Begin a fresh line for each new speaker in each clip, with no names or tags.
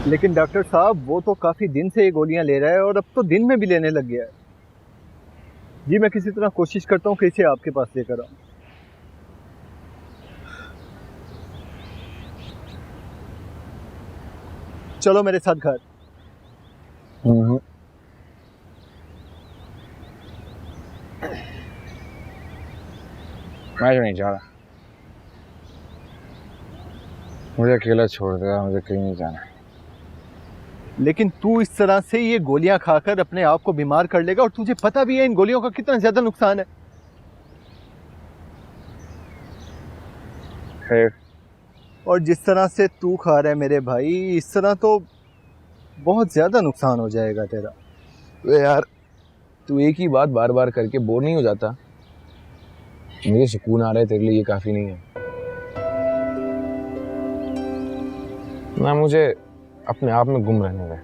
लेकिन डॉक्टर साहब वो तो काफी दिन से ये गोलियां ले रहा है और अब तो दिन में भी लेने लग गया है। जी मैं किसी तरह कोशिश करता हूँ कि इसे आपके पास लेकर आऊं। चलो मेरे साथ घर।
मैं तो नहीं जा रहा, मुझे अकेला छोड़ दे, मुझे कहीं नहीं जाना।
लेकिन तू इस तरह से ये गोलियां खाकर अपने आप को बीमार कर लेगा और तुझे पता भी है इन गोलियों का कितना ज्यादा नुकसान है।
खैर,
और जिस तरह से तू खा रहा है मेरे भाई, इस तरह तो बहुत ज्यादा नुकसान हो जाएगा तेरा।
तो यार तू एक ही बात बार बार करके बोर नहीं हो जाता? मुझे सुकून आ रहा है, तेरे लिए ये काफी नहीं है ना? मुझे अपने आप में गुम रहने दे।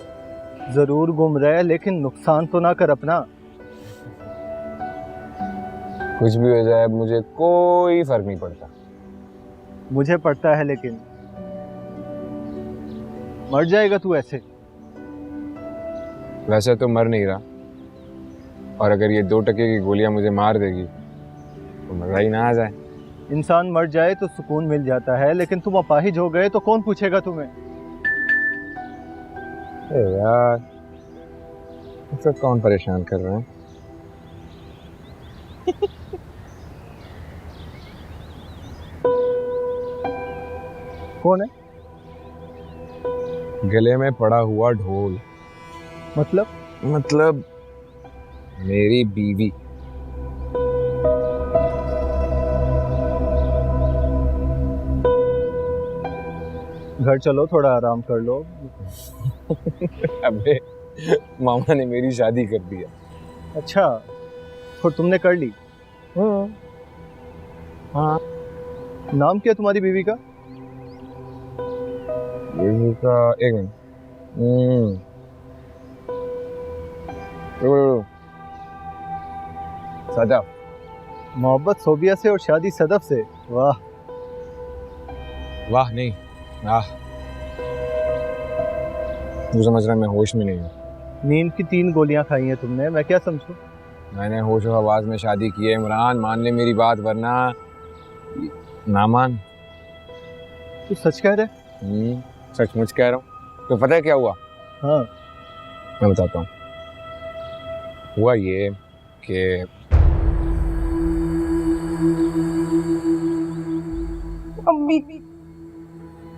जरूर गुम रहा है, लेकिन नुकसान तो ना कर अपना।
कुछ भी हो जाए मुझे कोई फर्क नहीं पड़ता।
मुझे पड़ता है, लेकिन मर जाएगा तू ऐसे।
वैसे तो मर नहीं रहा, और अगर ये 2 टके की गोलियां मुझे मार देगी तो मजा ही ना आ जाए।
इंसान मर जाए तो सुकून मिल जाता है, लेकिन तुम अपाहिज हो गए तो कौन पूछेगा तुम्हें।
यार इससे कौन परेशान कर रहे हैं?
कौन है?
गले में पड़ा हुआ ढोल। मतलब मेरी बीवी।
घर चलो, थोड़ा आराम कर लो।
अबे मामा ने मेरी शादी कर दिया।
अच्छा, और तुमने कर ली?
हाँ।
नाम क्या तुम्हारी बीवी का?
बीवी का, एक मिनट। सदफ।
मोहब्बत सोबिया से और शादी सदफ से? वाह।
वाह नहीं, आह। तू समझ रहा मैं होश में नहीं हूँ।
नींद की 3 गोलियां खाई हैं तुमने, मैं क्या समझूं?
मैंने होश और आवाज में शादी की है इमरान, मान ले मेरी बात, वरना ना मान।
तू सच कह रहे?
सचमुच कह रहा हूँ। तो पता है क्या हुआ?
हाँ।
मैं बताता हूँ। हुआ ये कि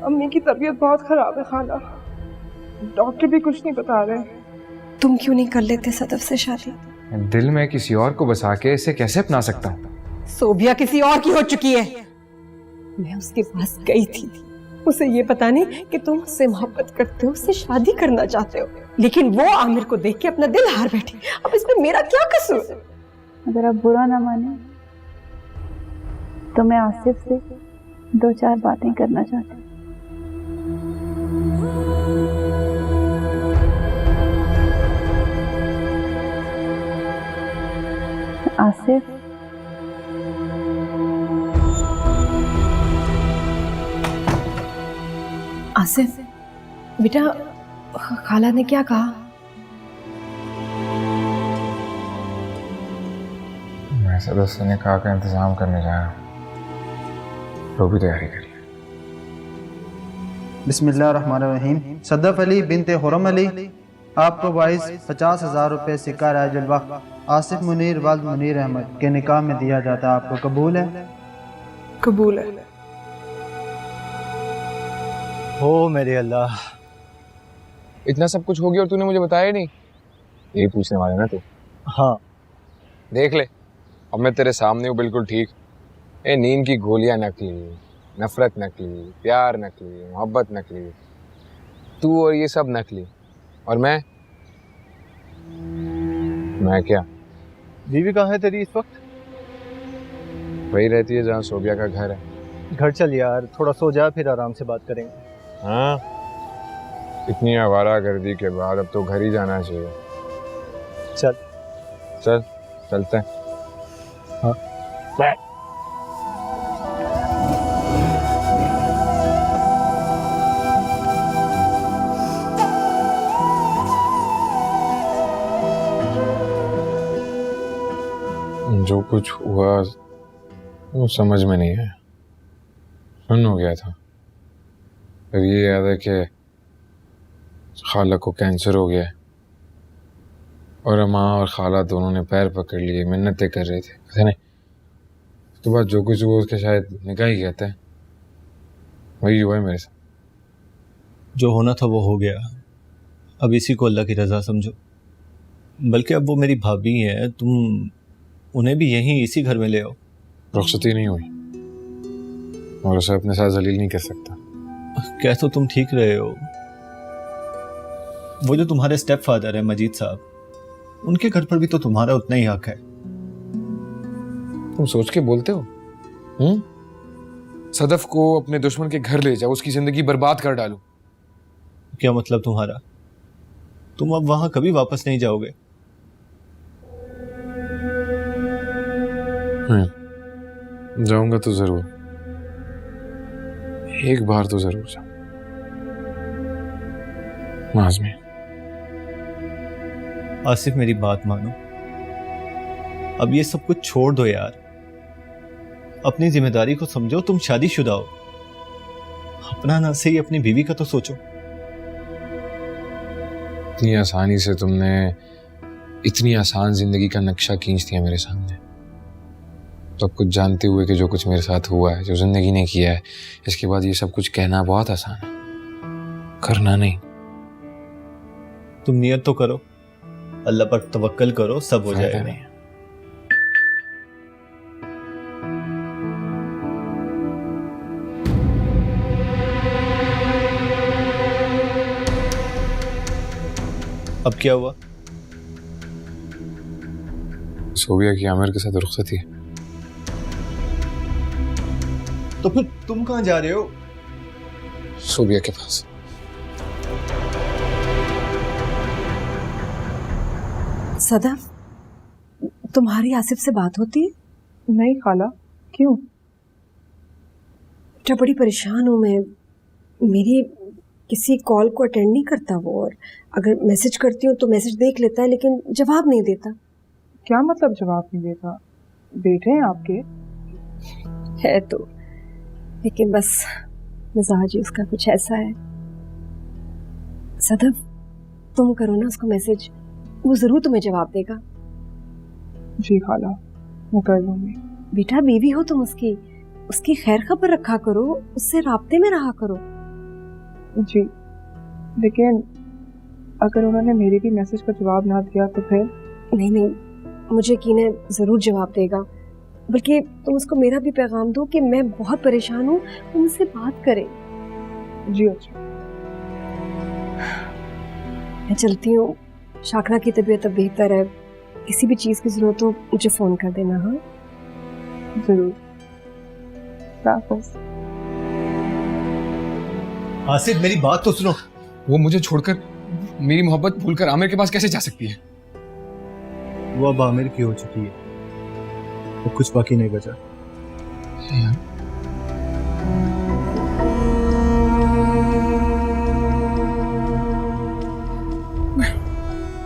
अम्मी की तबीयत बहुत खराब है खाला, डॉक्टर भी कुछ नहीं बता रहे।
तुम क्यों नहीं कर लेते सदफ से शादी?
दिल में किसी और को बसा के इसे कैसे अपना सकता हूँ?
सोबिया किसी और की हो चुकी है। मैं उसके पास गई थी, उसे ये पता नहीं कि तुम उससे मोहब्बत करते हो, उससे शादी करना चाहते हो, लेकिन वो आमिर को देख के अपना दिल हार बैठी। अब इसमें मेरा क्या कसूर?
अगर आप बुरा ना माने तो मैं आसिफ से 2-4 बातें करना चाहती हूँ। आसिफ,
आसिफ बेटा, खाला ने क्या कहा?
मैं सदस्य ने कहा का इंतजाम करने जा रहा हूँ, तो भी तैयारी करिए।
बिस्मिल्लाहिर्रहमानिर्रहीम। सदफ अली बिनते हुरम अली आपको वाइस 50,000 रुपये सिक्का राजुल वक्त आसिफ मुनीर वाल्द मुनीर अहमद के निकाह में दिया जाता है। आपको कबूल है?
कबूल है।
हो मेरे अल्लाह।
इतना सब कुछ हो गया और तूने मुझे बताया ही नहीं। यही पूछने वाला ना तू?
हाँ।
देख ले, अब मैं तेरे सामने हूँ बिल्कुल ठीक। नींद की गोलियां नकली, नफरत नकली, प्यार नकली, मोहब्बत नकली, तू और ये सब नकली, और मैं क्या?
बीवी कहाँ है तेरी इस वक्त?
वही रहती है जहाँ सोबिया का घर है।
घर चल यार, थोड़ा सो जा, फिर आराम से बात करेंगे।
हाँ, इतनी आवारागर्दी के बाद अब तो घर ही जाना चाहिए। चलते हैं।
हाँ।
जो कुछ हुआ वो समझ में नहीं आया, सुन हो गया था। फिर ये याद है कि खाला को कैंसर हो गया और माँ और खाला दोनों ने पैर पकड़ लिए, मिन्नतें कर रहे थे, पता नहीं। उसके बाद जो कुछ हुआ उसके शायद निकाह ही कहते हैं, वही हुआ है मेरे साथ।
जो होना था वो हो गया, अब इसी को अल्लाह की रज़ा समझो। बल्कि अब वो मेरी भाभी हैं, तुम उन्हें भी यहीं इसी घर में ले आओ।
रुखसती नहीं हुई और उसे अपने साथ जलील नहीं कर सकता।
कह तो तुम ठीक रहे हो। वो जो तुम्हारे स्टेप फादर है मजीद साहब, उनके घर पर भी तो तुम्हारा उतना ही हक है।
तुम सोच के बोलते हो? सदफ को अपने दुश्मन के घर ले जाओ, उसकी जिंदगी बर्बाद कर डालो।
क्या मतलब तुम्हारा? तुम अब वहां कभी वापस नहीं जाओगे?
जाऊंगा तो जरूर, एक बार तो जरूर जाऊं। आज़मी,
आसिफ मेरी बात मानो, अब ये सब कुछ छोड़ दो यार। अपनी जिम्मेदारी को समझो, तुम शादीशुदा हो। अपना ना सही अपनी बीवी का तो सोचो।
इतनी आसानी से तुमने इतनी आसान जिंदगी का नक्शा खींच दिया मेरे सामने, तो कुछ जानते हुए कि जो कुछ मेरे साथ हुआ है, जो जिंदगी ने किया है, इसके बाद ये सब कुछ कहना बहुत आसान है, करना नहीं।
तुम नियत तो करो, अल्लाह पर तवक्कल करो, सब हो
फायदा
जाएगा।
नहीं है।
अब क्या हुआ?
सोबिया की आमिर के साथ रुखसती है।
तो फिर तुम कहां जा रहे हो?
सोबिया के पास।
सदफ, तुम्हारी आसिफ से बात होती है?
नहीं खाला, क्यों?
बेटा बड़ी परेशान हूँ मैं। मेरी किसी कॉल को अटेंड नहीं करता वो, और अगर मैसेज करती हूँ तो मैसेज देख लेता है लेकिन जवाब नहीं देता।
क्या मतलब जवाब नहीं देता? बेटे हैं आपके?
है तो, लेकिन बस मिजाज ही उसका कुछ ऐसा है। सदफ, तुम करो ना उसको मैसेज, वो जरूर तुम्हें जवाब देगा।
जी खाला, मैं कर लूंगी।
बेटा बीवी हो तुम उसकी, उसकी खैर खबर रखा करो, उससे राब्ते में रहा करो।
जी, लेकिन अगर उन्होंने मेरी भी मैसेज का जवाब ना दिया तो फिर?
नहीं नहीं, मुझे यकीन है जरूर जवाब देगा। बल्कि तुम उसको मेरा भी पैगाम दो कि मैं बहुत परेशान हूँ, तुम उससे बात करें।
जी अच्छा।
मैं चलती हूँ, शाकरा की तबीयत अब बेहतर है। किसी भी चीज़ की जरूरत हो मुझे फ़ोन कर देना। हाँ
जरूर। वापस।
आसिफ मेरी बात तो सुनो।
वो मुझे छोड़कर, मेरी मोहब्बत भूलकर आमिर के पास कैसे जा सकती है?
वो अब आमिर की हो चुकी है, तो कुछ बाकी नहीं बचा।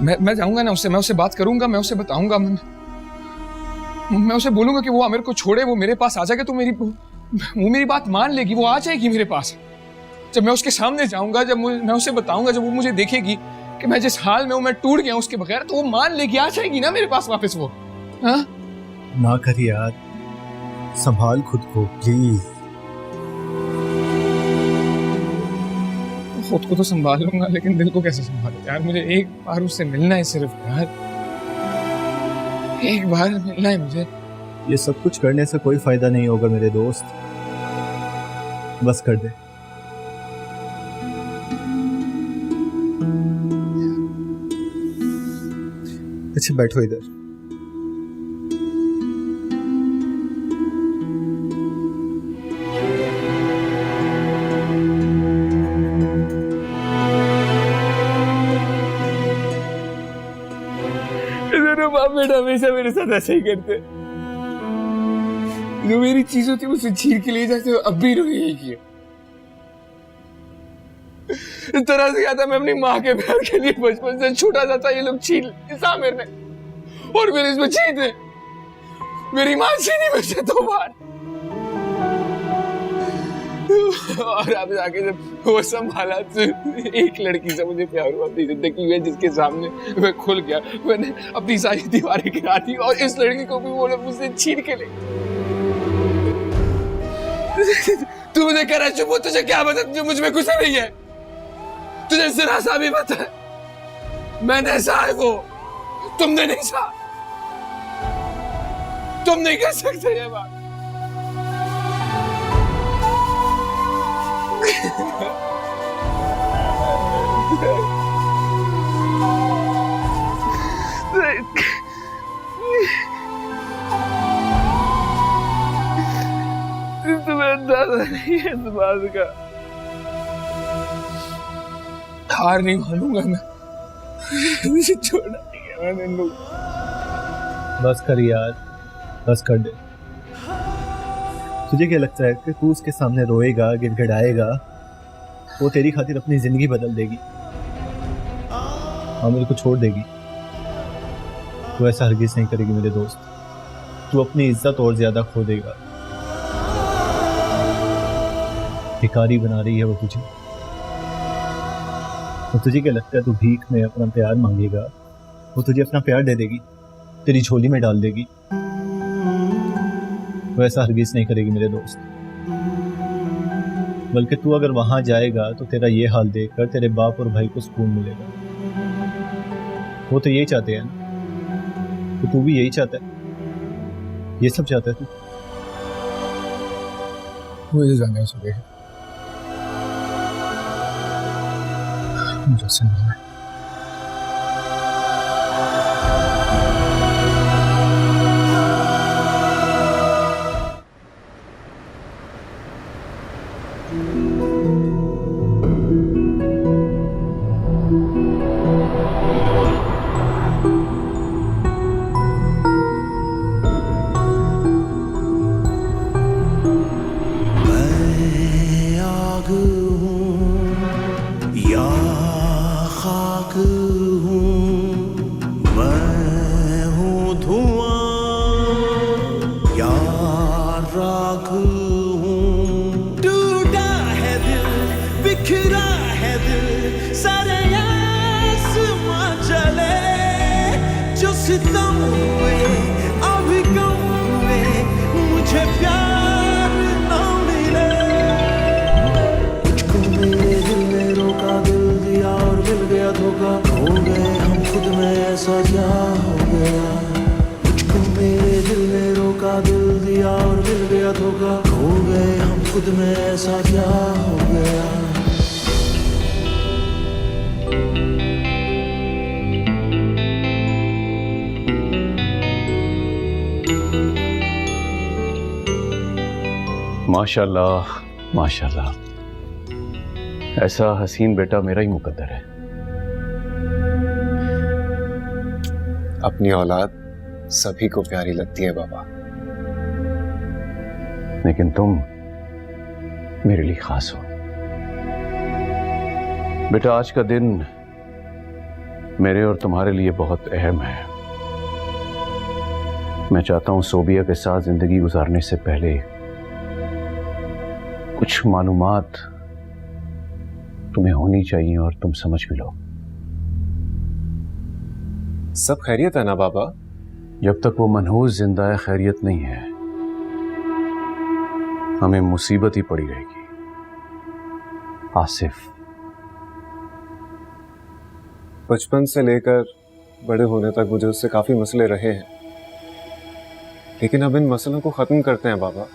मैं जाऊंगा ना उससे, मैं उससे बात करूंगा, मैं उससे बताऊंगा, मैं उसे बोलूंगा कि वो आमिर को छोड़े, वो मेरे पास आ जाएगा तो वो मेरी बात मान लेगी, वो आ जाएगी मेरे पास। जब मैं उसके सामने जाऊंगा, जब मैं उसे बताऊंगा, जब वो मुझे देखेगी कि मैं जिस हाल में हूं, मैं टूट गया उसके बगैर, तो वो मान लेगी, आ जाएगी ना मेरे पास वापस वो। हाँ
ना कर यार, संभाल खुद को प्लीज।
खुद को तो संभाल लूंगा, लेकिन दिल को कैसे संभालूं यार? मुझे एक बार उससे मिलना है सिर्फ यार, एक बार मिलना है मुझे।
ये सब कुछ करने से कोई फायदा नहीं होगा मेरे दोस्त, बस कर दे। अच्छा बैठो इधर।
बाप बेटा हमेशा मेरे साथ ऐसा ही करते, जो मेरी चीज होती है उसे छीन के ले जाते, अब भी इन्होंने यही किया। इस तरह से आता मैं अपनी माँ के प्यार के लिए बचपन से छोटा सा था, ये लोग छीन लिया मेरे ने, और मेरे इसमें छीन है। मेरी माँ छीनी मुझसे 2 बार, और अब जाके जब वो सब हालात से एक लड़की से मुझे प्यार हुआ अपनी जिंदगी में, जिसके सामने मैं खुल गया, मैंने अपनी सारी दीवारें गिरा दी और इस लड़की को भी वो लोग मुझसे छीन के ले। तू मुझे कह रहा है चुप हो, तुझे क्या पता जो मुझ में कुछ नहीं है? तुझे जरा सा भी पता है मैंने सहा है वो, तुमने नहीं सहा। तुम नहीं कह सकते ये बात। तुम्हें अंदाजा नहीं है इस बात का। हार नहीं मानूंगा मैं, मुझे छोड़ना नहीं है मैंने इन लोग।
बस कर यार, बस कर दे। तुझे क्या लगता है कि तू उसके सामने रोएगा, गिड़गिड़ाएगा, वो तेरी खातिर अपनी जिंदगी बदल देगी, आमिर को छोड़ देगी? तू ऐसा हरगिज नहीं करेगी मेरे दोस्त। तू अपनी इज्जत और ज्यादा खो देगा। भिखारी बना रही है वो तुझे। तो तुझे क्या लगता है तू भीख में अपना प्यार मांगेगा, वो तुझे अपना प्यार दे देगी, तेरी झोली में डाल देगी? वो ऐसा हरगिज नहीं करेगी मेरे दोस्त। बल्कि तू अगर वहां जाएगा तो तेरा ये हाल देखकर तेरे बाप और भाई को सुकून मिलेगा। वो तो यही चाहते हैं ना, तो तू भी यही चाहता है, ये सब चाहता है तू।
मुझे जाना है सुबह, मुझे समझना है।
माशाल्लाह माशाल्लाह, ऐसा हसीन बेटा मेरा ही मुकद्दर है।
अपनी औलाद सभी को प्यारी लगती है बाबा,
लेकिन तुम मेरे लिए खास हो बेटा। आज का दिन मेरे और तुम्हारे लिए बहुत अहम है। मैं चाहता हूं सोबिया के साथ जिंदगी गुजारने से पहले कुछ मालूमात तुम्हें होनी चाहिए और तुम समझ भी लो।
सब खैरियत है ना बाबा?
जब तक वो मनहूस जिंदा है खैरियत नहीं है, हमें मुसीबत ही पड़ी रहेगी। आसिफ,
बचपन से लेकर बड़े होने तक मुझे उससे काफी मसले रहे हैं, लेकिन अब इन मसलों को खत्म करते हैं बाबा।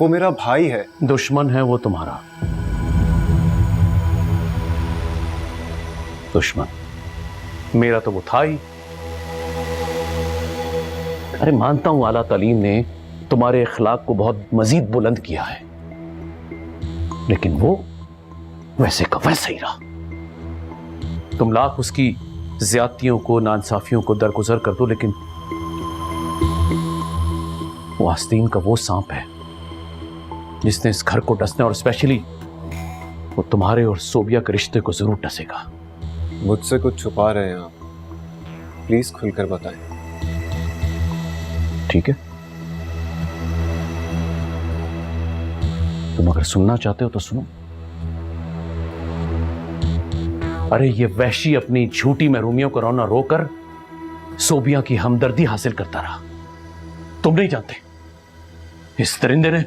वो मेरा भाई है।
दुश्मन है वो तुम्हारा दुश्मन। मेरा तो वो था ही। अरे मानता हूं आला तालीम ने तुम्हारे इखलाक को बहुत मजीद बुलंद किया है, लेकिन वो वैसे का वैसा ही रहा। तुम लाख उसकी ज्यादतियों को, नाइंसाफियों को दरगुजर कर दो, लेकिन वो आस्तीन का वो सांप है जिसने इस घर को डसना, और स्पेशली वो तुम्हारे और सोबिया के रिश्ते को जरूर डसेगा।
मुझसे कुछ छुपा रहे हैं आप, प्लीज खुलकर बताएं।
ठीक है, तुम अगर सुनना चाहते हो तो सुनो। अरे ये वहशी अपनी झूठी महरूमियों को रोना रोकर सोबिया की हमदर्दी हासिल करता रहा। तुम नहीं जानते, इस दरिंदे ने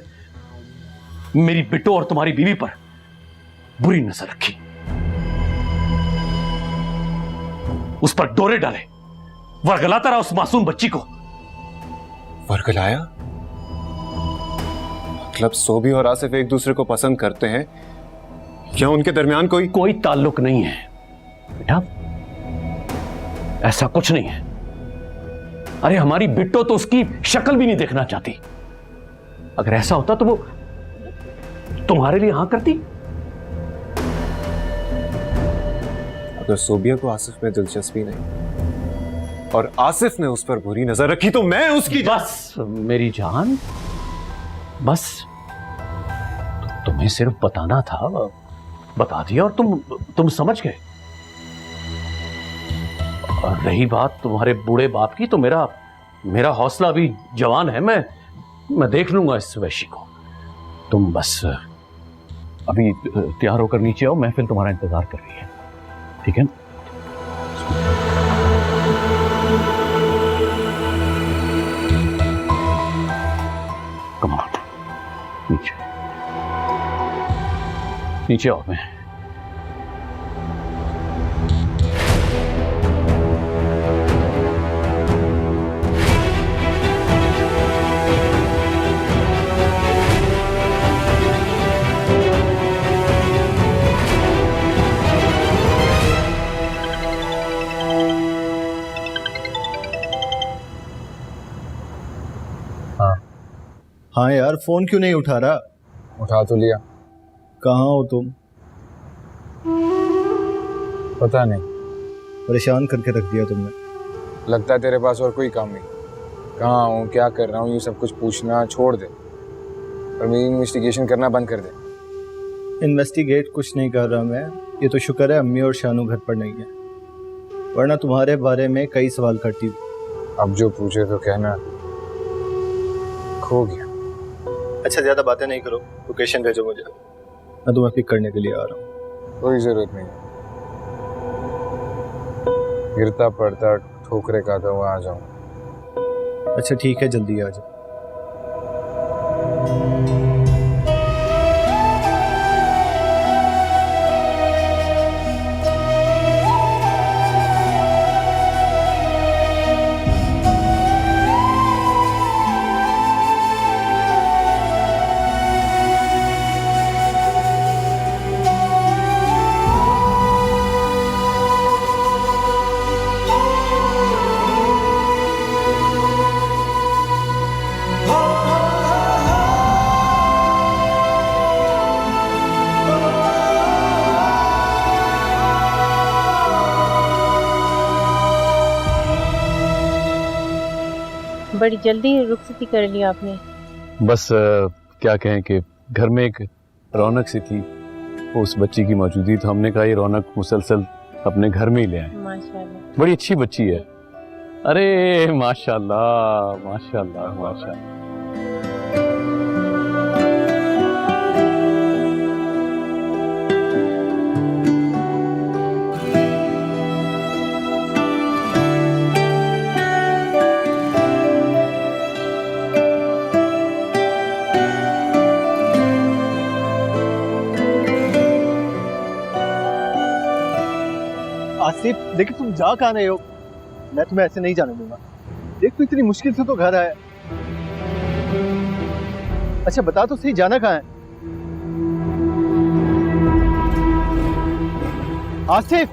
मेरी बिट्टो और तुम्हारी बीवी पर बुरी नजर रखी, उस पर डोरे डाले, वरगलाता रहा उस मासूम बच्ची को।
वरगलाया? मतलब सोबी और आसिफ एक दूसरे को पसंद करते हैं या उनके दरमियान कोई
ताल्लुक नहीं है बेटा, ऐसा कुछ नहीं है। अरे हमारी बिट्टो तो उसकी शक्ल भी नहीं देखना चाहती। अगर ऐसा होता तो वो तुम्हारे लिए हां करती।
अगर सोबिया को आसिफ में दिलचस्पी नहीं और आसिफ ने उस पर बुरी नजर रखी तो मैं उसकी
बस मेरी जान, बस तुम्हें सिर्फ बताना था, बता दिया और तुम समझ गए। और रही बात तुम्हारे बूढ़े बाप की, तो मेरा हौसला अभी जवान है। मैं देख लूंगा इस वैशी को। तुम बस अभी तैयार होकर नीचे आओ, महफिल तुम्हारा इंतजार कर रही है, ठीक है? कम ऑन, नीचे आओ। मैं
हाँ यार, फोन क्यों नहीं उठा रहा?
उठा तो लिया।
कहाँ हो तुम?
पता नहीं,
परेशान करके रख दिया तुमने।
लगता है तेरे पास और कोई काम नहीं। कहाँ हूँ, क्या कर रहा हूँ, ये सब कुछ पूछना छोड़ दे और मेरी इन्वेस्टिगेशन करना बंद कर दे।
इन्वेस्टिगेट कुछ नहीं कर रहा मैं। ये तो शुक्र है अम्मी और शानू घर पर नहीं है, वरना तुम्हारे बारे में कई सवाल करती हूँ।
अब जो पूछे तो कहना, खो गया।
अच्छा, ज्यादा बातें नहीं करो, लोकेशन भेजो मुझे, मैं तुम्हें पिक करने के लिए आ रहा हूँ।
कोई जरूरत नहीं, गिरता पड़ता ठोकरे खाता हुआ आ जाऊं।
अच्छा ठीक है, जल्दी आ जाओ।
बड़ी जल्दी रुखसती कर लिया आपने।
बस क्या कहें कि घर में एक रौनक सी थी, उस बच्ची की मौजूदगी, तो हमने कहा ये रौनक मुसलसल अपने घर में ही ले आए।
माशाल्लाह,
बड़ी अच्छी बच्ची है। अरे माशाल्लाह माशाल्लाह माशाल्लाह।
आसिफ, देखिए तुम जा कहाँ रहे हो? मैं तुम्हें ऐसे नहीं जाने दूंगा। देख तो इतनी मुश्किल से तो घर आया। अच्छा बता तो सही, जाना कहाँ है? आसिफ,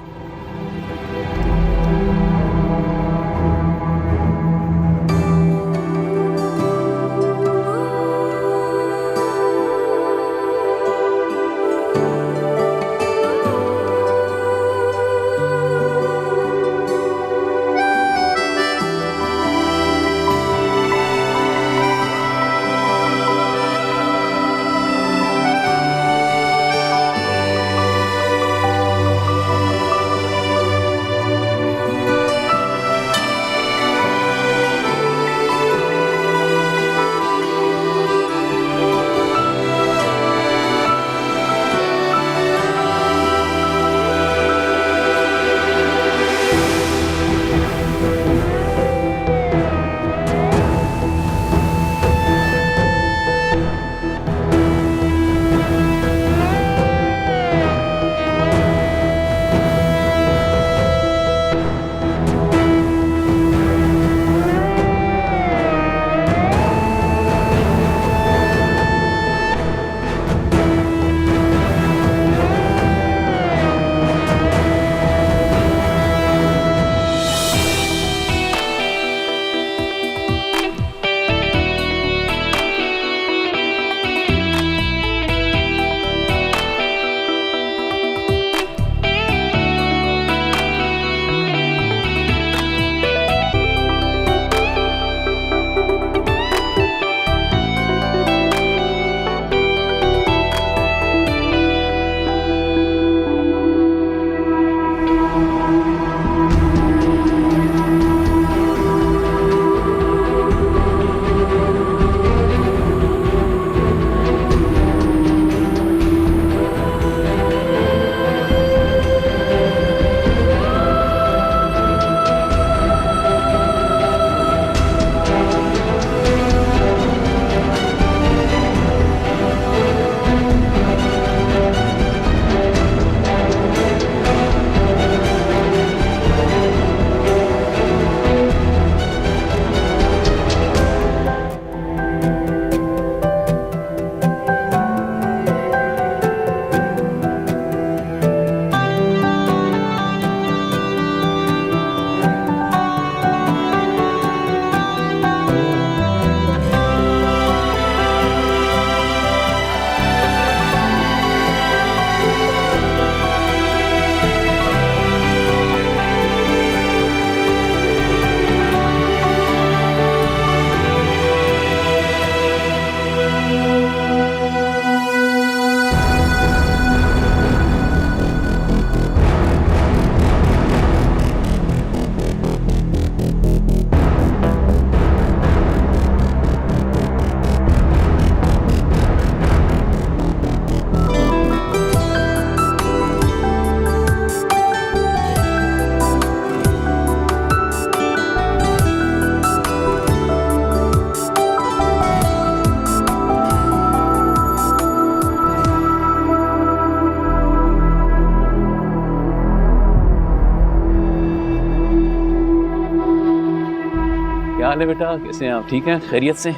हाल है बेटा? कैसे हैं आप? ठीक हैं? खैरियत से?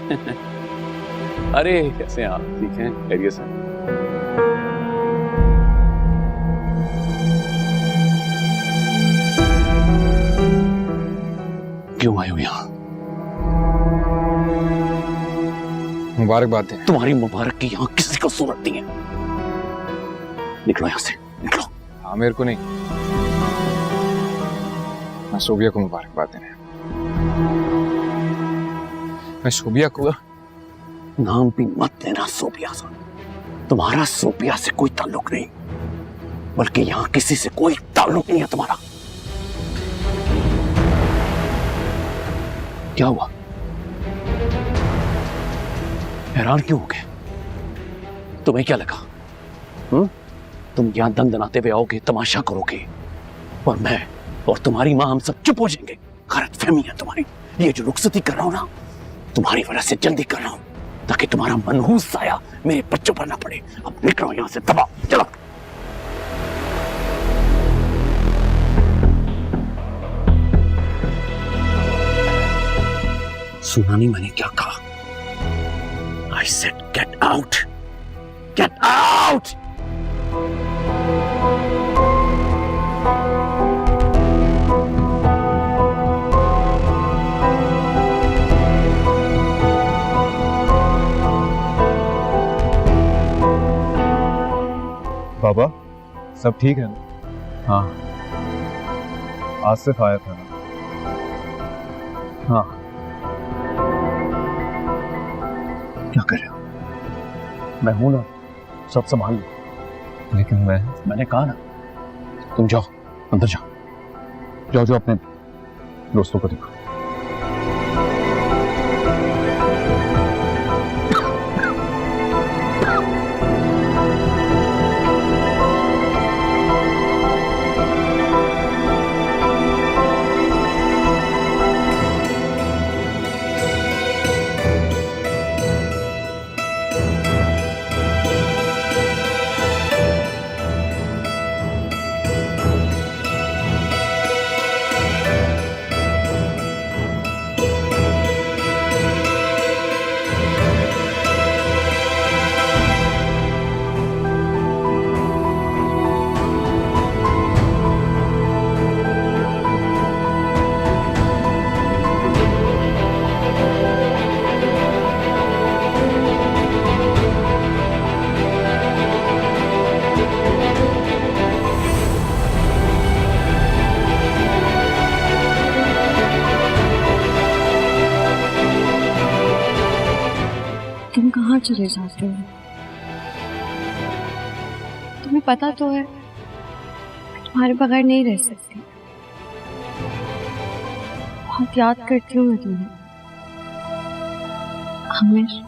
अरे कैसे हैं आप? ठीक हैं? खैरियत से? क्यों आए हो यहाँ?
मुबारकबाद दें।
तुम्हारी मुबारक की यहाँ किसी को सूरत नहीं है। निकलो यहाँ से, निकलो।
आमिर को नहीं, मैं सोबिया को मुबारकबाद देने। मैं सोबिया को
नाम भी मत लेना सोबिया से। तुम्हारा सोबिया से कोई ताल्लुक नहीं, बल्कि यहाँ किसी से कोई ताल्लुक नहीं है तुम्हारा। क्या हुआ? हैरान क्यों हो गए? तुम्हें क्या लगा? तुम यहां दंग दनाते हुए आओगे, तमाशा करोगे, और मैं और तुम्हारी मां हम सब चुप हो जाएंगे। गलतफहमी है तुम्हारी। ये जो रुखसती कर रहा हूं ना, तुम्हारी वजह से जल्दी कर रहा हूं, ताकि तुम्हारा मनहूस साया मेरे बच्चों पर ना पड़े। अब निकलो यहां से, दबाओ, चलो। सुना नहीं मैंने क्या कहा? I said get out! Get out!
बाबा, सब ठीक है ना?
हाँ
आसिफ आया था ना?
हाँ। क्या कर रहे हो? मैं हूं ना, सब संभाल लो।
लेकिन
मैंने कहा ना, तुम जाओ, अंदर जाओ, जाओ जाओ, अपने दोस्तों को देखो।
तुम कहाँ चले जाते हो? तुम्हें पता तो है तुम्हारे बगैर नहीं रह सकती। बहुत याद करती हूँ मैं तुम्हें आमिर।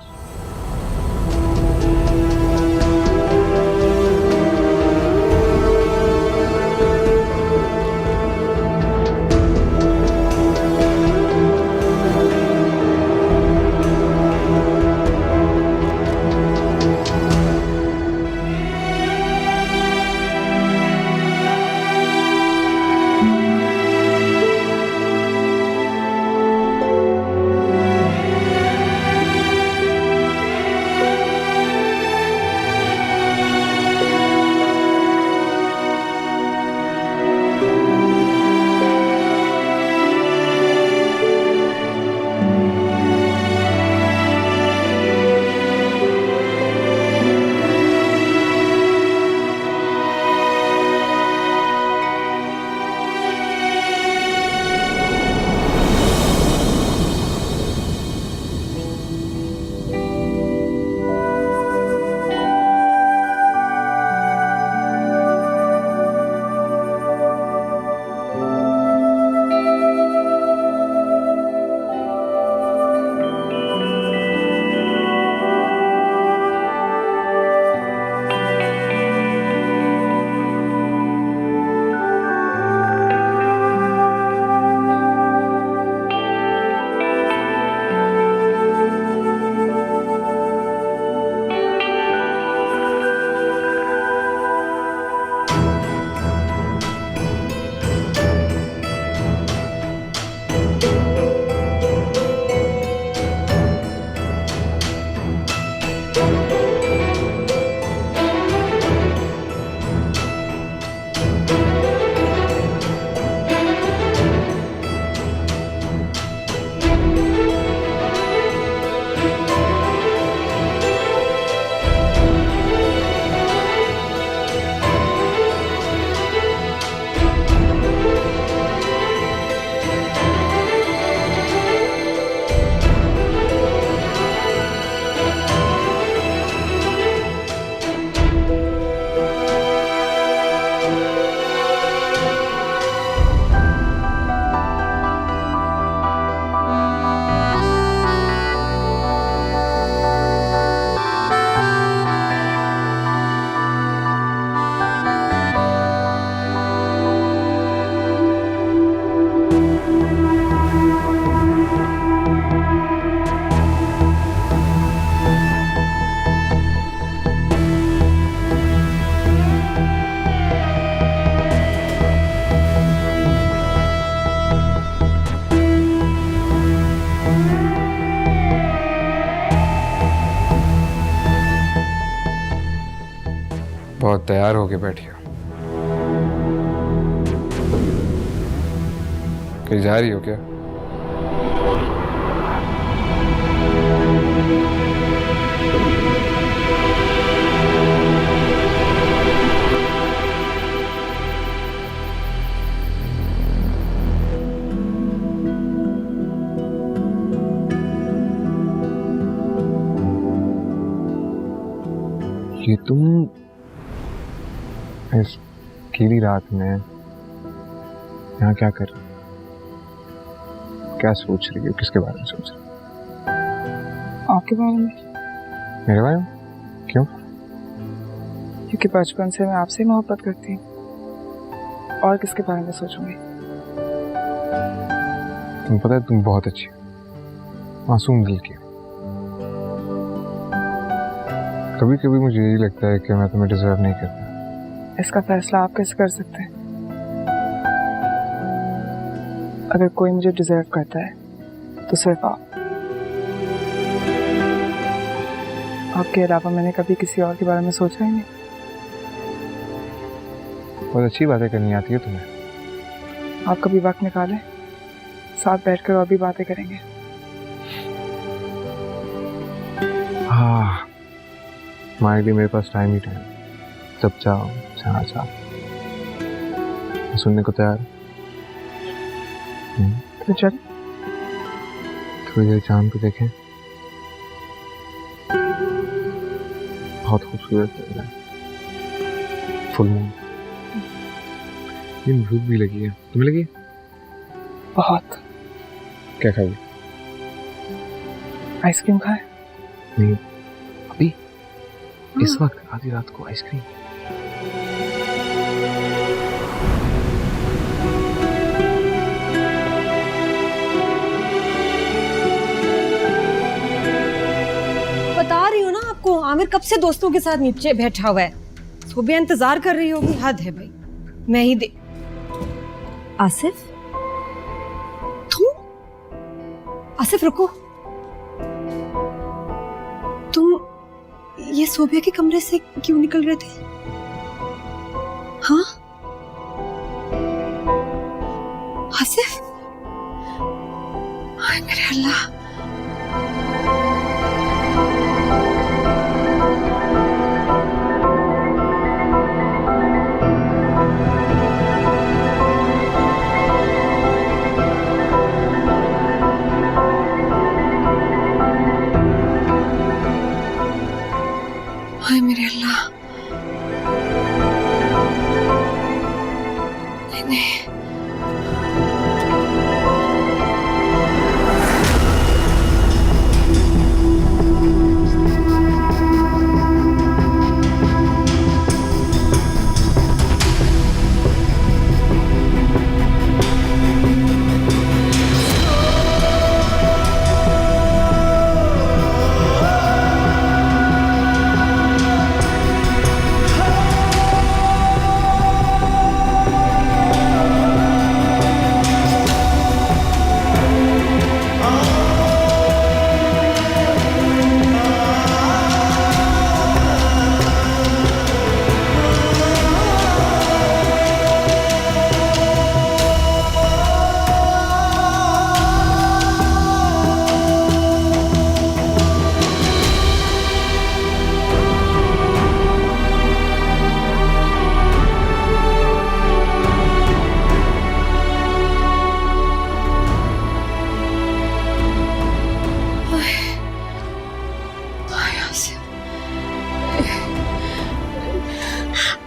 बहुत तैयार होके बैठी हो। कहीं जा रही हो क्या? ये तुम इस अकेली रात में यहाँ क्या कर रही हो? क्या सोच रही हो? किसके बारे में सोच रही हो?
आपके बारे में।
मेरे बारे में? क्यों?
क्योंकि बचपन से मैं आपसे मोहब्बत करती हूँ, और किसके बारे में सोचूंगी।
तुम पता है तुम बहुत अच्छी हो, मासूम दिल की हो। कभी कभी मुझे यही लगता है कि मैं तुम्हें डिजर्व नहीं करता।
इसका फैसला आप कैसे कर सकते हैं? अगर कोई मुझे डिजर्व करता है तो सिर्फ आप। आपके अलावा मैंने कभी किसी और के बारे में सोचा ही नहीं।
बहुत अच्छी बातें करनी आती है तुम्हें।
आप कभी वक्त निकालें, साथ बैठकर और भी बातें करेंगे।
हाँ, हमारे लिए मेरे पास टाइम ही टाइम। जब चाहो जहाँ चाहो। सुनने को तैयार हो?
तो चल
थोड़ी देर चांद को देखें। बहुत खूबसूरत लग रहा है, फुल मून। ये भूख भी लगी है, तुम्हें लगी?
बहुत।
क्या खाओगे?
आइसक्रीम खाए?
नहीं, अभी इस वक्त आधी रात को आइसक्रीम?
बता रही हूँ ना आपको, आमिर कब से दोस्तों के साथ नीचे बैठा हुआ है। सुबह इंतजार कर रही होगी। हद है भाई, मैं ही दे। आसिफ, तुम? आसिफ रुको, तुम ये सोबिया के कमरे से क्यों निकल रहे थे? हाँ आसिफ, हाय मेरे अल्लाह। हाय मेरे अल्लाह। नहीं नहीं,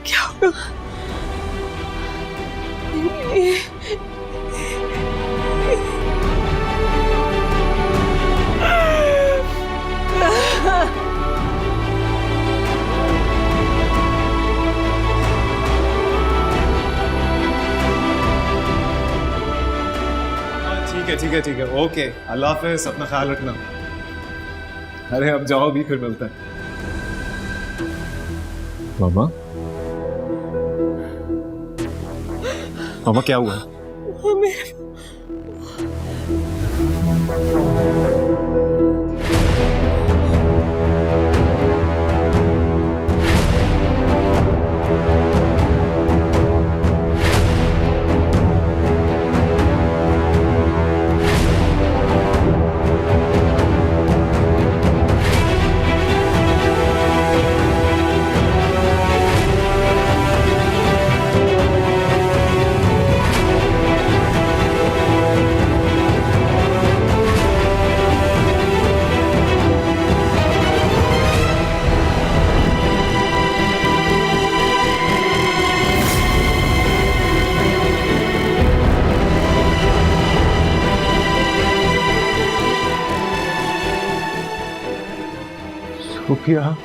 क्या होगा?
ठीक है, ओके, अल्लाह हाफिज, अपना ख्याल रखना। अरे अब जाओ भी, फिर मिलते हैं। मामा, मामा क्या हुआ?
खुफिया